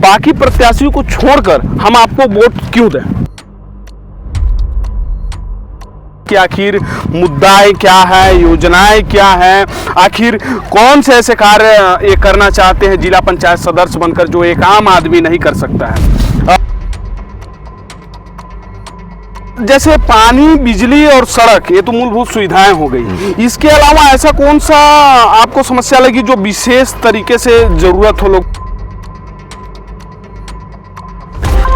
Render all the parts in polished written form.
बाकी प्रत्याशियों को छोड़कर हम आपको वोट क्यों दें? कि आखिर मुद्दाएं क्या है, योजनाएं क्या हैं, आखिर कौन से ऐसे कार्य ये करना चाहते हैं जिला पंचायत सदस्य बनकर जो एक आम आदमी नहीं कर सकता है। जैसे पानी, बिजली और सड़क, ये तो मूलभूत सुविधाएं हो गई। इसके अलावा ऐसा कौन सा आपको समस्या लगी जो विशेष तरीके से जरूरत हो? लोग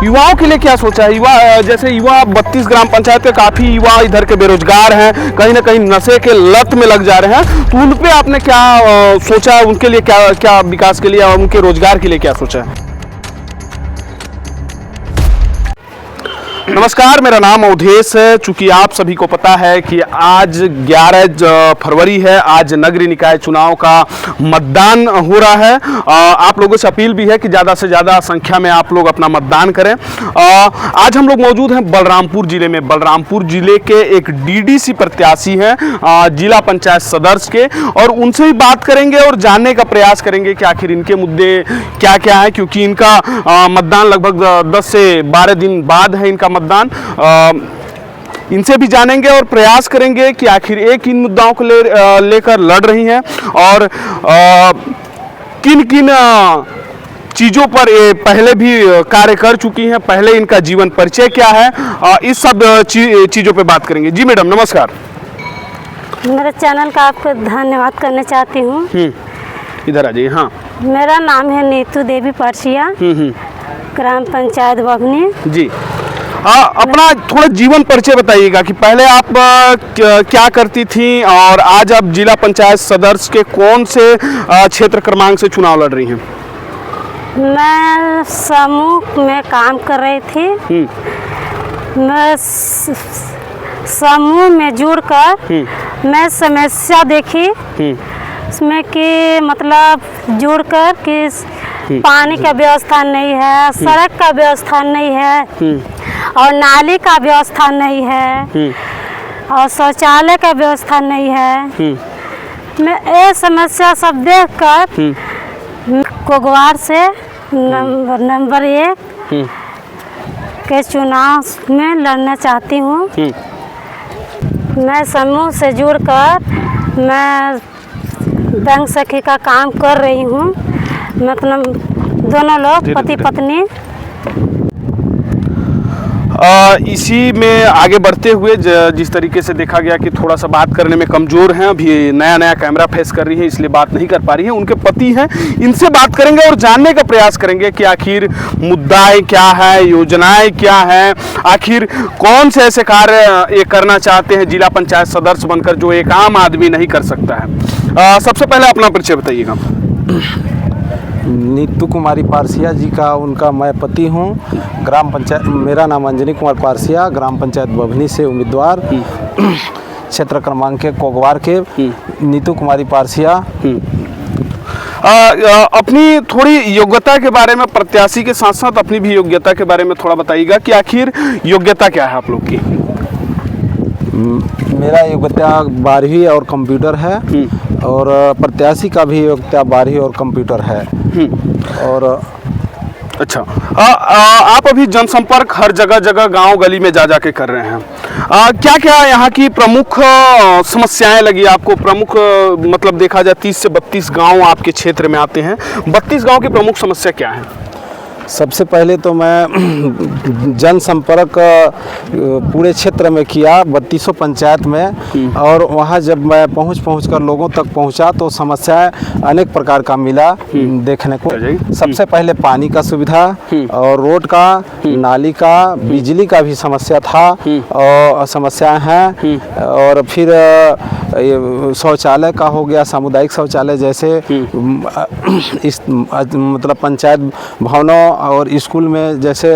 युवाओं के लिए क्या सोचा है? युवा, जैसे युवा 32 ग्राम पंचायत के काफ़ी युवा इधर के बेरोजगार हैं, कहीं ना कहीं नशे के लत में लग जा रहे हैं, तो उन पे आपने क्या सोचा? उनके लिए क्या क्या विकास के लिए और उनके रोजगार के लिए क्या सोचा है? नमस्कार, मेरा नाम अवधेश है। चूंकि आप सभी को पता है कि आज 11 फरवरी है, आज नगरीय निकाय चुनाव का मतदान हो रहा है। आप लोगों से अपील भी है कि ज़्यादा से ज़्यादा संख्या में आप लोग अपना मतदान करें। आज हम लोग मौजूद हैं बलरामपुर जिले में। बलरामपुर जिले के एक डीडीसी प्रत्याशी हैं जिला पंचायत सदस्य के, और उनसे भी बात करेंगे और जानने का प्रयास करेंगे कि आखिर इनके मुद्दे क्या क्या है, क्योंकि इनका मतदान लगभग 10 से 12 दिन बाद है इनका मतदान। इनसे भी जानेंगे और प्रयास करेंगे कि आखिर एक इन मुद्दाओं को लेकर लड़ रही हैं और किन किन चीज़ों पर ये पहले भी कार्य कर चुकी हैं, पहले इनका जीवन परिचय क्या है, इस सब चीज़ों पे बात करेंगे। जी मैडम नमस्कार। मेरे चैनल का आपको धन्यवाद करना चाहती हूँ। इधर आ जाइए। हाँ, मेरा नाम है नीतू देवी परसिया, ग्राम पंचायत बभनी। जी, अपना थोड़ा जीवन परिचय बताइएगा कि पहले आप क्या करती थी और आज आप जिला पंचायत सदस्य के कौन से क्षेत्र क्रमांक से चुनाव लड़ रही हैं? मैं समूह में काम कर रही थी। मैं समूह में जुड़कर मैं समस्या देखी उसमें कि मतलब जुड़कर कि पानी का व्यवस्था नहीं है, सड़क का व्यवस्था नहीं है और नाली का व्यवस्था नहीं है और शौचालय का व्यवस्था नहीं है। मैं ये समस्या सब देखकर कोगवार से नंबर 1 के चुनाव में लड़ना चाहती हूँ। मैं समूह से जुड़कर मैं बैंक सखी का काम कर रही हूँ, मतलब दोनों लोग पति पत्नी। इसी में आगे बढ़ते हुए जिस तरीके से देखा गया कि थोड़ा सा बात करने में कमज़ोर हैं, अभी नया कैमरा फेस कर रही है इसलिए बात नहीं कर पा रही हैं, उनके पति हैं, इनसे बात करेंगे और जानने का प्रयास करेंगे कि आखिर मुद्दाएं क्या है, योजनाएं क्या हैं, आखिर कौन से ऐसे कार्य ये करना चाहते हैं जिला पंचायत सदस्य बनकर जो एक आम आदमी नहीं कर सकता है। सबसे पहले अपना परिचय बताइएगा। नीतू कुमारी पारसिया जी का उनका मैं पति हूँ। ग्राम पंचायत, मेरा नाम अंजनी कुमार पारसिया, ग्राम पंचायत बभनी से उम्मीदवार, क्षेत्र क्रमांक के कोगवार के नीतू कुमारी पारसिया। अपनी थोड़ी योग्यता के बारे में, प्रत्याशी के साथ साथ अपनी भी योग्यता के बारे में थोड़ा बताइएगा कि आखिर योग्यता क्या है आप लोग की? मेरा योग्यता 12वीं और कंप्यूटर है और प्रत्याशी का भी योग्यता 12वीं और कंप्यूटर है। और अच्छा, आप अभी जनसंपर्क हर जगह गांव गली में जा के कर रहे हैं। क्या क्या यहाँ की प्रमुख समस्याएं लगी आपको? प्रमुख मतलब देखा जाए 30 से 32 गांव आपके क्षेत्र में आते हैं, 32 गांव की प्रमुख समस्या क्या है? सबसे पहले तो मैं जनसंपर्क पूरे क्षेत्र में किया 3200 पंचायत में, और वहाँ जब मैं पहुँच कर लोगों तक पहुँचा तो समस्याएं अनेक प्रकार का मिला देखने को। सबसे पहले पानी का सुविधा और रोड का, नाली का, बिजली का भी समस्या था और समस्याएं हैं। और फिर शौचालय का हो गया, सामुदायिक शौचालय जैसे इस मतलब पंचायत भवनों और स्कूल में जैसे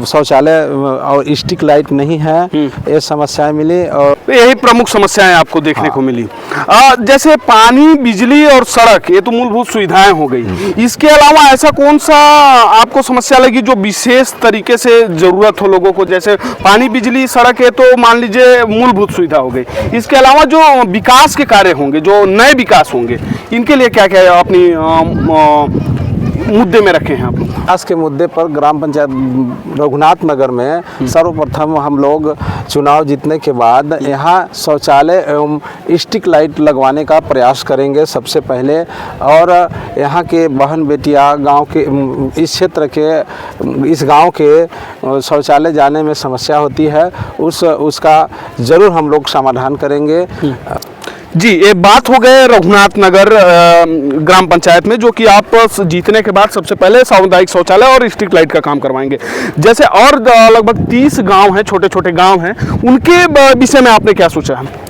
शौचालय और स्ट्रीट लाइट नहीं है, ये समस्याएं मिली और यही प्रमुख समस्याएं आपको देखने को मिली। जैसे पानी, बिजली और सड़क, ये तो मूलभूत सुविधाएं हो गई। इसके अलावा ऐसा कौन सा आपको समस्या लगी जो विशेष तरीके से जरूरत हो लोगों को? जैसे पानी, बिजली, सड़क है तो मान लीजिए मूलभूत सुविधा हो गई, इसके अलावा जो विकास के कार्य होंगे, जो नए विकास होंगे, इनके लिए क्या क्या अपनी मुद्दे में रखे हैं आप लोग? विकास के मुद्दे पर ग्राम पंचायत रघुनाथ नगर में सर्वप्रथम हम लोग चुनाव जीतने के बाद यहाँ शौचालय एवं स्ट्रीट लाइट लगवाने का प्रयास करेंगे सबसे पहले। और यहाँ के बहन बेटियाँ गांव के इस क्षेत्र के इस गांव के शौचालय जाने में समस्या होती है, उसका ज़रूर हम लोग समाधान करेंगे। जी, ये बात हो गए रघुनाथ नगर ग्राम पंचायत में, जो कि आप जीतने के बाद सबसे पहले सामुदायिक शौचालय और स्ट्रीट लाइट का काम करवाएंगे। जैसे और लगभग 30 गांव हैं, छोटे छोटे गांव हैं, उनके विषय में आपने क्या सोचा है?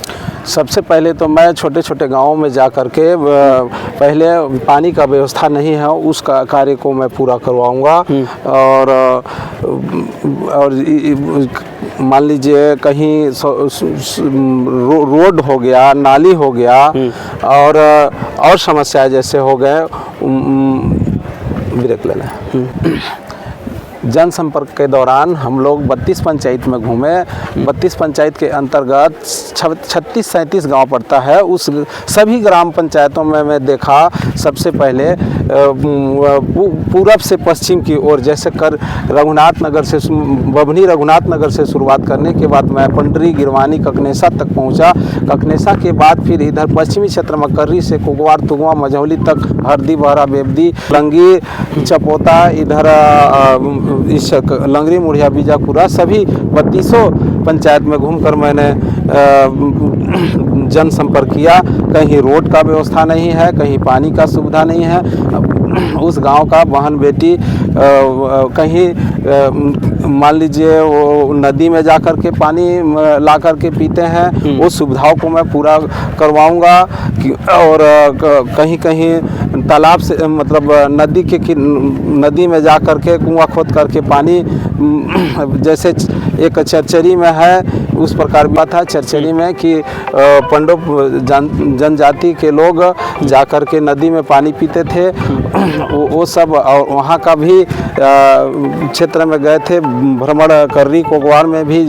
सबसे पहले तो मैं छोटे छोटे गांवों में जा कर के पहले पानी का व्यवस्था नहीं है उस कार्य को मैं पूरा करवाऊंगा। और मान लीजिए कहीं रोड हो गया, नाली हो गया और समस्याएं जैसे हो गए, ब्रेक लेना। जनसंपर्क के दौरान हम लोग 32 पंचायत में घूमे। 32 पंचायत के अंतर्गत 36-37 गांव पड़ता है। उस सभी ग्राम पंचायतों में मैं देखा सबसे पहले पूरब से पश्चिम की ओर, जैसे कर रघुनाथ नगर से बभनी रघुनाथ नगर से शुरुआत करने के बाद मैं पंडरी, गिरवानी, ककनेसा तक पहुंचा। ककनेसा के बाद फिर इधर पश्चिमी क्षेत्र में कर्री से कुगवार, तुगवा, मझौली तक, हरदी, बहरा, बेबदी, लंगी, चपोता, इधर इस लंगरी, मुड़िया, बीजापुरा, सभी 32 पंचायत में घूमकर मैंने जनसंपर्क किया। कहीं रोड का व्यवस्था नहीं है, कहीं पानी का सुविधा नहीं है। उस गांव का बहन बेटी कहीं मान लीजिए वो नदी में जा कर के पानी ला कर के पीते हैं, वो सुविधाओं को मैं पूरा करवाऊंगा। और कहीं कहीं तालाब से मतलब नदी में जा कर के कुआं खोद करके पानी, जैसे एक चरचरी में है उस प्रकार बात था चरचरी में कि पंडो जनजाति के लोग जा कर के नदी में पानी पीते थे, वो सब। और वहाँ का भी क्षेत्र में गए थे भ्रमण, कर्री, कोगवार में भी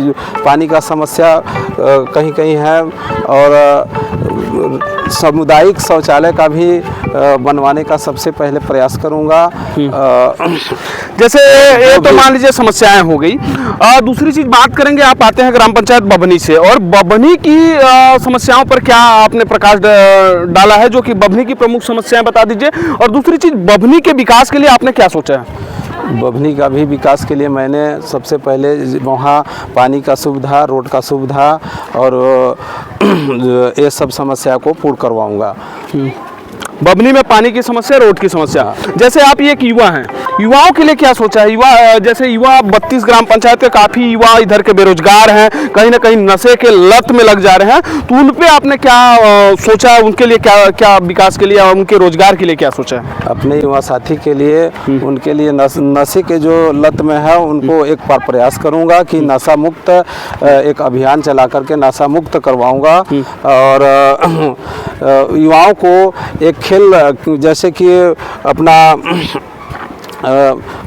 पानी का समस्या कहीं कहीं है। और सामुदायिक शौचालय का भी बनवाने का सबसे पहले प्रयास करूंगा। जैसे ये तो मान लीजिए समस्याएं हो गई। दूसरी चीज बात करेंगे, आप आते हैं ग्राम पंचायत बभनी से, और बभनी की समस्याओं पर क्या आपने प्रकाश डाला है, जो कि बभनी की प्रमुख समस्याएं बता दीजिए। और दूसरी चीज, बभनी के विकास के लिए आपने क्या सोचा है? बभनी का भी विकास के लिए मैंने सबसे पहले वहाँ पानी का सुविधा, रोड का सुविधा और ये सब समस्या को पूर्ण करवाऊंगा। बभनी में पानी की समस्या, रोड की समस्या। जैसे आप ये एक युवा हैं, युवाओं के लिए क्या सोचा है? जैसे युवा 32 ग्राम पंचायत के काफ़ी युवा इधर के बेरोजगार हैं, कहीं ना कहीं नशे के लत में लग जा रहे हैं, तो उन पे आपने क्या सोचा है? उनके लिए क्या विकास के लिए और उनके रोजगार के लिए क्या सोचा है? अपने युवा साथी के लिए, उनके लिए नशे के जो लत में है उनको एक बार प्रयास करूंगा कि नशा मुक्त एक अभियान चला करके नशा मुक्त करवाऊंगा। और युवाओं को एक खेल, जैसे कि अपना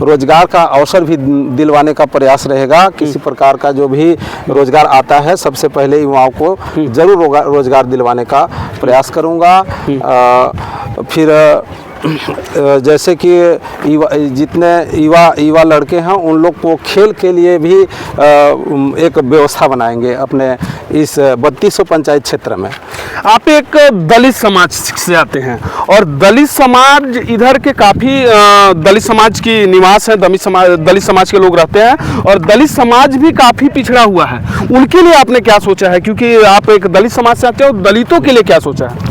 रोजगार का अवसर भी दिलवाने का प्रयास रहेगा। किसी प्रकार का जो भी रोजगार आता है सबसे पहले युवाओं को जरूर रोजगार दिलवाने का प्रयास करूंगा। फिर जैसे कि जितने युवा लड़के हैं उन लोग को खेल के लिए भी एक व्यवस्था बनाएंगे अपने इस 3200 पंचायत क्षेत्र में। आप एक दलित समाज से आते हैं, और दलित समाज इधर के काफ़ी दलित समाज की निवास है, दलित समाज के लोग रहते हैं, और दलित समाज भी काफ़ी पिछड़ा हुआ है। उनके लिए आपने क्या सोचा है? क्योंकि आप एक दलित समाज से आते हो, दलितों के लिए क्या सोचा है?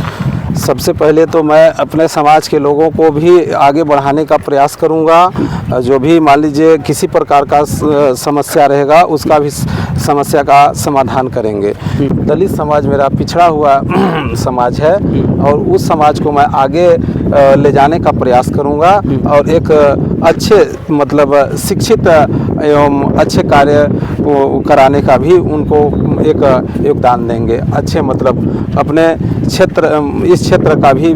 सबसे पहले तो मैं अपने समाज के लोगों को भी आगे बढ़ाने का प्रयास करूंगा। जो भी मान लीजिए किसी प्रकार का समस्या रहेगा उसका भी समस्या का समाधान करेंगे। दलित समाज मेरा पिछड़ा हुआ समाज है और उस समाज को मैं आगे ले जाने का प्रयास करूंगा और एक अच्छे मतलब शिक्षित एवं अच्छे कार्य को कराने का भी उनको एक योगदान देंगे। अच्छे मतलब अपने इस क्षेत्र का भी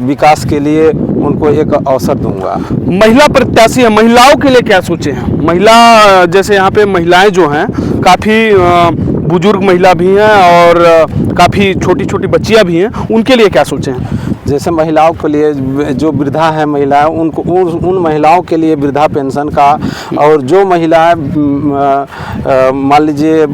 विकास के लिए उनको एक अवसर दूंगा। महिला प्रत्याशी है, महिलाओं के लिए क्या सोचे हैं? महिला, जैसे यहाँ पे महिलाएं जो हैं काफ़ी बुजुर्ग महिला भी हैं और काफ़ी छोटी छोटी बच्चियाँ भी हैं, उनके लिए क्या सोचे हैं? जैसे महिलाओं के लिए जो वृद्धा है महिलाएं, उनको उन महिलाओं के लिए वृद्धा पेंशन का, और जो महिलाएं मान लीजिए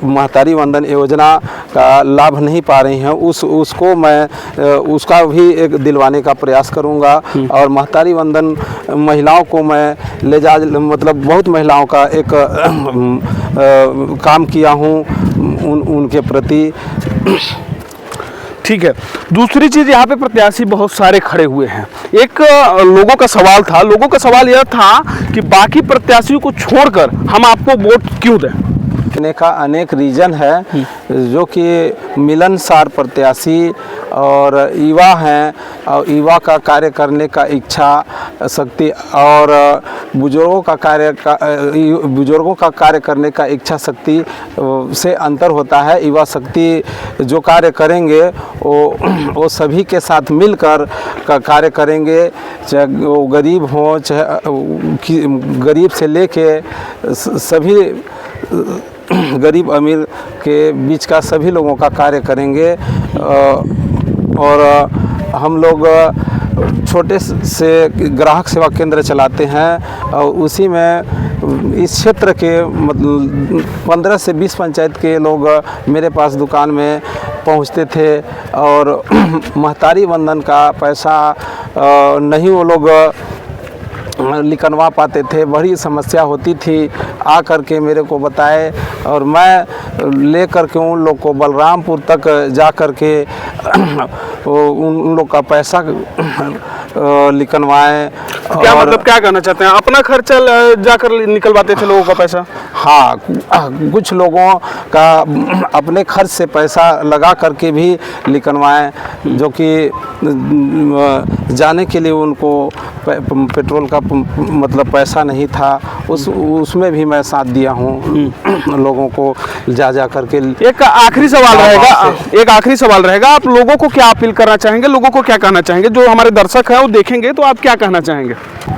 महतारी वंदन योजना का लाभ नहीं पा रही हैं, उसको मैं उसका भी एक दिलवाने का प्रयास करूंगा। और महतारी वंदन महिलाओं को मैं ले जा, मतलब बहुत महिलाओं का एक काम किया हूं उनके प्रति। ठीक है। दूसरी चीज़, यहाँ पे प्रत्याशी बहुत सारे खड़े हुए हैं। एक लोगों का सवाल यह था कि बाकी प्रत्याशियों को छोड़कर हम आपको वोट क्यों दें? का अनेक रीजन है, जो कि मिलनसार प्रत्याशी और युवा हैं, और युवा का कार्य करने का इच्छा शक्ति और बुजुर्गों का कार्य करने का इच्छा शक्ति से अंतर होता है। युवा शक्ति जो कार्य करेंगे वो सभी के साथ मिलकर का कार्य करेंगे, चाहे वो गरीब हों, चाहे गरीब से लेके सभी गरीब अमीर के बीच का सभी लोगों का कार्य करेंगे। और हम लोग छोटे से ग्राहक सेवा केंद्र चलाते हैं, और उसी में इस क्षेत्र के मतलब 15 से 20 पंचायत के लोग मेरे पास दुकान में पहुंचते थे, और महतारी वंदन का पैसा नहीं वो लोग निकलवा पाते थे, बड़ी समस्या होती थी। आ कर के मेरे को बताए, और मैं ले कर के उन लोग को बलरामपुर तक जा कर के उन लोग का पैसा निकलवाएं। क्या मतलब क्या कहना चाहते हैं? अपना खर्चा जाकर निकलवाते थे लोगों का पैसा? हाँ, कुछ लोगों का अपने खर्च से पैसा लगा करके भी निकलवाएं, जो कि जाने के लिए उनको पेट्रोल का मतलब पैसा नहीं था, उसमें भी मैं साथ दिया हूँ लोगों को जा करके। एक आखिरी सवाल रहेगा, आप लोगों को क्या अपील करना चाहेंगे, लोगों को क्या कहना चाहेंगे? जो हमारे दर्शक हैं वो देखेंगे, तो आप क्या कहना चाहेंगे?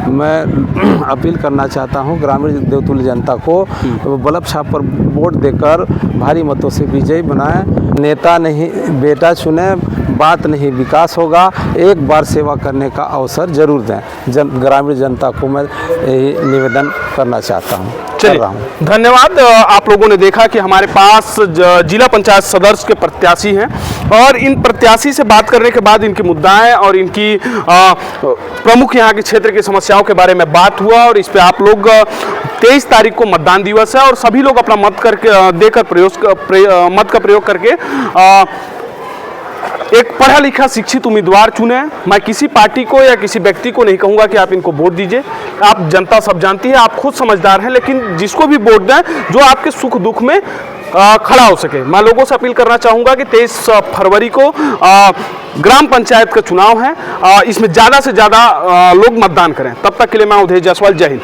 मैं अपील करना चाहता हूँ ग्रामीण देवतुल्य जनता को, बल्ब छाप पर वोट देकर भारी मतों से विजयी बनाएं। नेता नहीं बेटा चुने, बात नहीं विकास होगा, एक बार सेवा करने का अवसर जरूर दें। ग्रामीण जनता को मैं यही निवेदन करना चाहता हूँ। चलिए, धन्यवाद। आप लोगों ने देखा कि हमारे पास जिला पंचायत सदस्य के प्रत्याशी हैं, और इन प्रत्याशी से बात करने के बाद इनकी मुद्दाएं और इनकी प्रमुख यहाँ के क्षेत्र की समस्याओं के बारे में बात हुआ, और इस पे आप लोग 23 तारीख को मतदान दिवस है, और सभी लोग अपना मत करके देकर मत का प्रयोग करके एक पढ़ा लिखा शिक्षित उम्मीदवार चुने। मैं किसी पार्टी को या किसी व्यक्ति को नहीं कहूंगा कि आप इनको वोट दीजिए, आप जनता सब जानती है, आप खुद समझदार हैं, लेकिन जिसको भी वोट दें जो आपके सुख दुख में खड़ा हो सके। मैं लोगों से अपील करना चाहूँगा कि 23 फरवरी को ग्राम पंचायत का चुनाव है, इसमें ज़्यादा से ज़्यादा लोग मतदान करें। तब तक के लिए मैं उदय जायसवाल, जय हिंद।